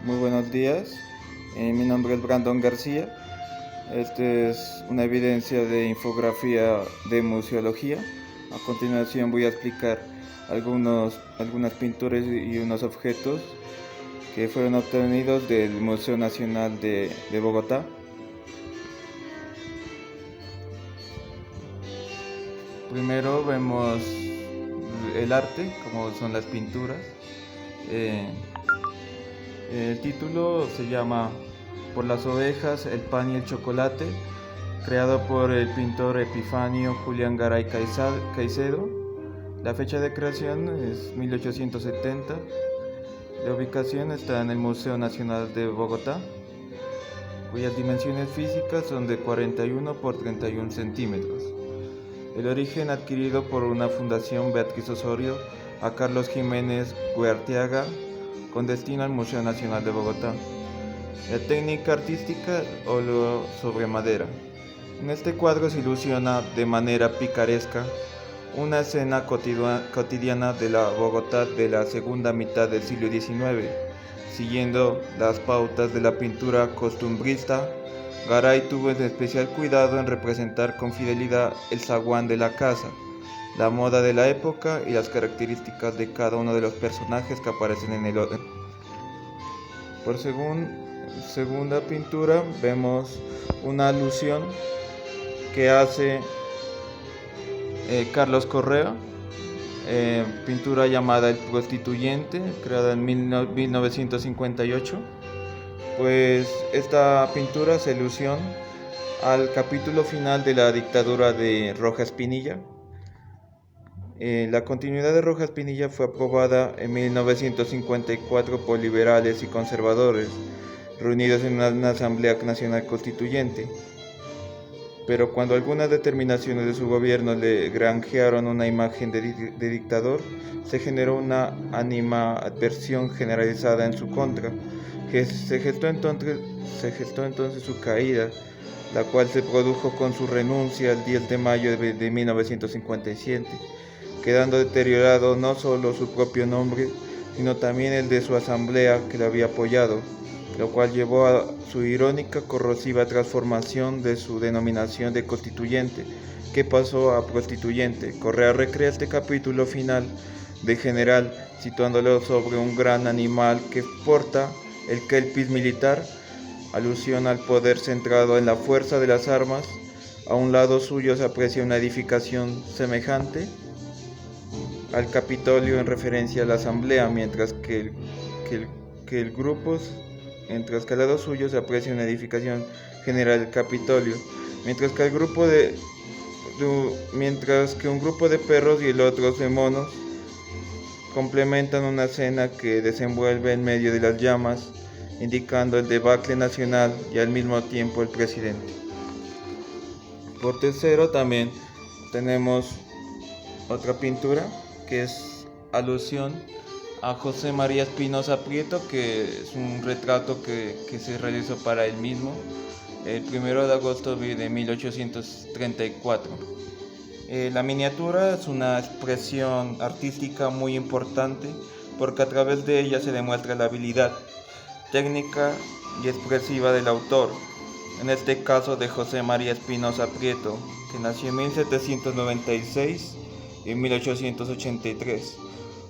Muy buenos días, mi nombre es Brandon García. Esta es una evidencia de infografía de museología. A continuación voy a explicar algunas pinturas y unos objetos que fueron obtenidos del Museo Nacional de Bogotá. Primero vemos el arte, como son las pinturas. Eh, el título se llama Por las ovejas, el pan y el chocolate, creado por el pintor Epifanio Julián Garay Caicedo. La fecha de creación es 1870. La ubicación está en el Museo Nacional de Bogotá, cuyas dimensiones físicas son de 41 por 31 centímetros. El origen adquirido por una fundación Beatriz Osorio a Carlos Jiménez Guarteaga con destino al Museo Nacional de Bogotá. La técnica artística, óleo sobre madera. En este cuadro se ilusiona de manera picaresca una escena cotidiana de la Bogotá de la segunda mitad del siglo XIX. Siguiendo las pautas de la pintura costumbrista, Garay tuvo especial cuidado en representar con fidelidad el zaguán de la casa, la moda de la época y las características de cada uno de los personajes que aparecen en el orden. Por segunda pintura vemos una alusión que hace Carlos Correa, pintura llamada El Prostituyente, creada en 1958. Pues esta pintura hace alusión al capítulo final de la dictadura de Rojas Pinilla. La continuidad de Rojas Pinilla fue aprobada en 1954 por liberales y conservadores, reunidos en una Asamblea Nacional Constituyente. Pero cuando algunas determinaciones de su gobierno le granjearon una imagen de dictador, se generó una animadversión generalizada en su contra, que se gestó entonces su caída, la cual se produjo con su renuncia el 10 de mayo de 1957, quedando deteriorado no solo su propio nombre, sino también el de su asamblea que lo había apoyado, lo cual llevó a su irónica corrosiva transformación de su denominación de constituyente, que pasó a prostituyente. Correa recrea este capítulo final de general, situándolo sobre un gran animal que porta el kelpis militar, alusión al poder centrado en la fuerza de las armas. A un lado suyo se aprecia una edificación semejante al Capitolio en referencia a la Asamblea, mientras que al lado suyo se aprecia una edificación general del Capitolio, mientras que un grupo de perros y el otro de monos complementan una escena que desenvuelve en medio de las llamas, indicando el debacle nacional y al mismo tiempo el presidente. Por tercero también tenemos otra pintura que es alusión a José María Espinosa Prieto, que es un retrato que se realizó para él mismo el 1 de agosto de 1834. La miniatura es una expresión artística muy importante porque a través de ella se demuestra la habilidad técnica y expresiva del autor, en este caso de José María Espinosa Prieto, que nació en 1796 y en 1883.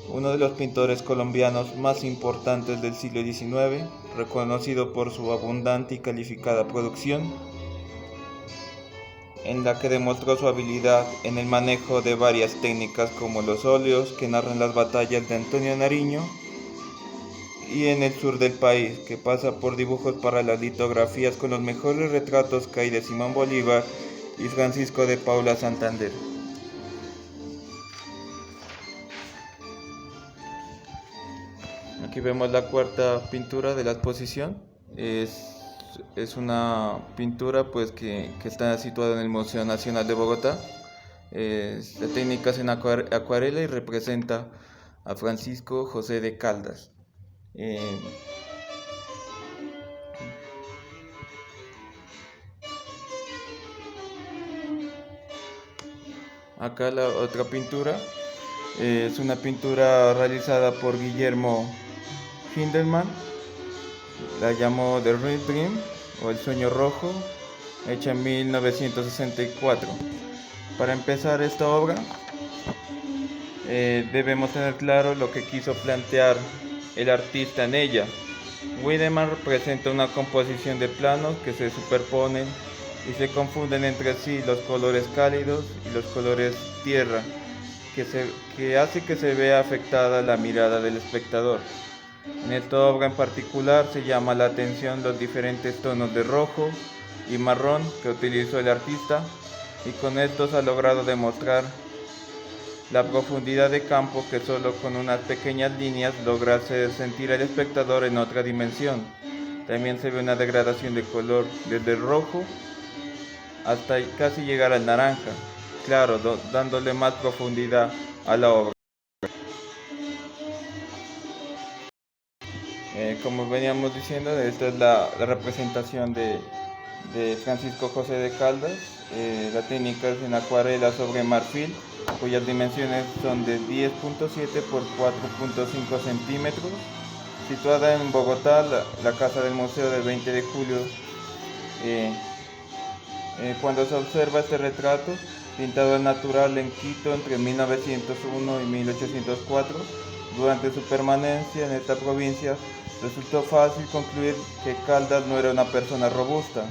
Uno de los pintores colombianos más importantes del siglo XIX, reconocido por su abundante y calificada producción, en la que demostró su habilidad en el manejo de varias técnicas como los óleos que narran las batallas de Antonio Nariño y en el sur del país, que pasa por dibujos para las litografías con los mejores retratos que hay de Simón Bolívar y Francisco de Paula Santander. Aquí vemos la cuarta pintura de la exposición. Es una pintura pues que está situada en el Museo Nacional de Bogotá. La técnica es en acuarela y representa a Francisco José de Caldas. Acá la otra pintura es una pintura realizada por Guillermo Hindelman La llamó The Red Dream o El Sueño Rojo, hecha en 1964. Para empezar esta obra, debemos tener claro lo que quiso plantear el artista en ella. Wiedemann presenta una composición de planos que se superponen y se confunden entre sí los colores cálidos y los colores tierra, que hace que se vea afectada la mirada del espectador. En esta obra en particular se llama la atención los diferentes tonos de rojo y marrón que utilizó el artista, y con estos ha logrado demostrar la profundidad de campo que solo con unas pequeñas líneas logra hacer sentir al espectador en otra dimensión. También se ve una degradación de color desde el rojo hasta casi llegar al naranja, claro, dándole más profundidad a la obra. Como veníamos diciendo, esta es la representación de Francisco José de Caldas. La técnica es en acuarela sobre marfil, cuyas dimensiones son de 10.7 por 4.5 centímetros. Situada en Bogotá, la casa del Museo del 20 de julio. Cuando se observa este retrato, pintado al natural en Quito entre 1901 y 1804, durante su permanencia en esta provincia, resultó fácil concluir que Caldas no era una persona robusta.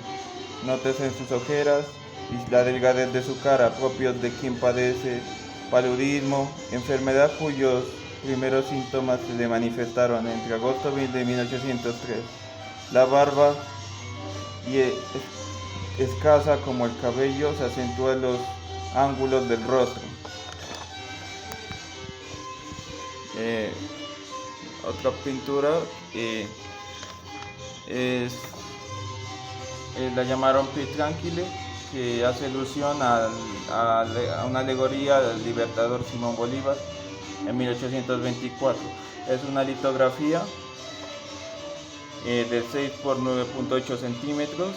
Nótese en sus ojeras y la delgadez de su cara, propios de quien padece paludismo, enfermedad cuyos primeros síntomas se le manifestaron entre agosto de 1803. La barba escasa como el cabello se acentúa en los ángulos del rostro. Otra pintura la llamaron Pied Tranquille, que hace alusión a una alegoría al libertador Simón Bolívar en 1824. Es una litografía de 6 por 9.8 centímetros.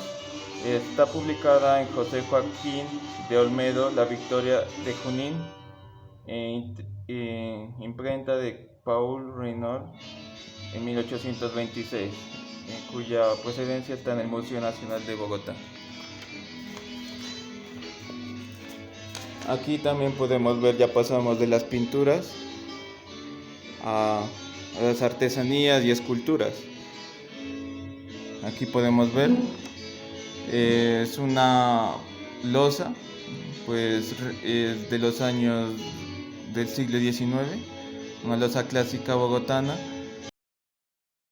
Está publicada en José Joaquín de Olmedo, La Victoria de Junín, imprenta de Paul Reynaud en 1826, cuya procedencia está en el Museo Nacional de Bogotá. Aquí también podemos ver, ya pasamos de las pinturas a las artesanías y esculturas. Aquí podemos ver, es una losa, pues es de los años del siglo XIX, una losa clásica bogotana,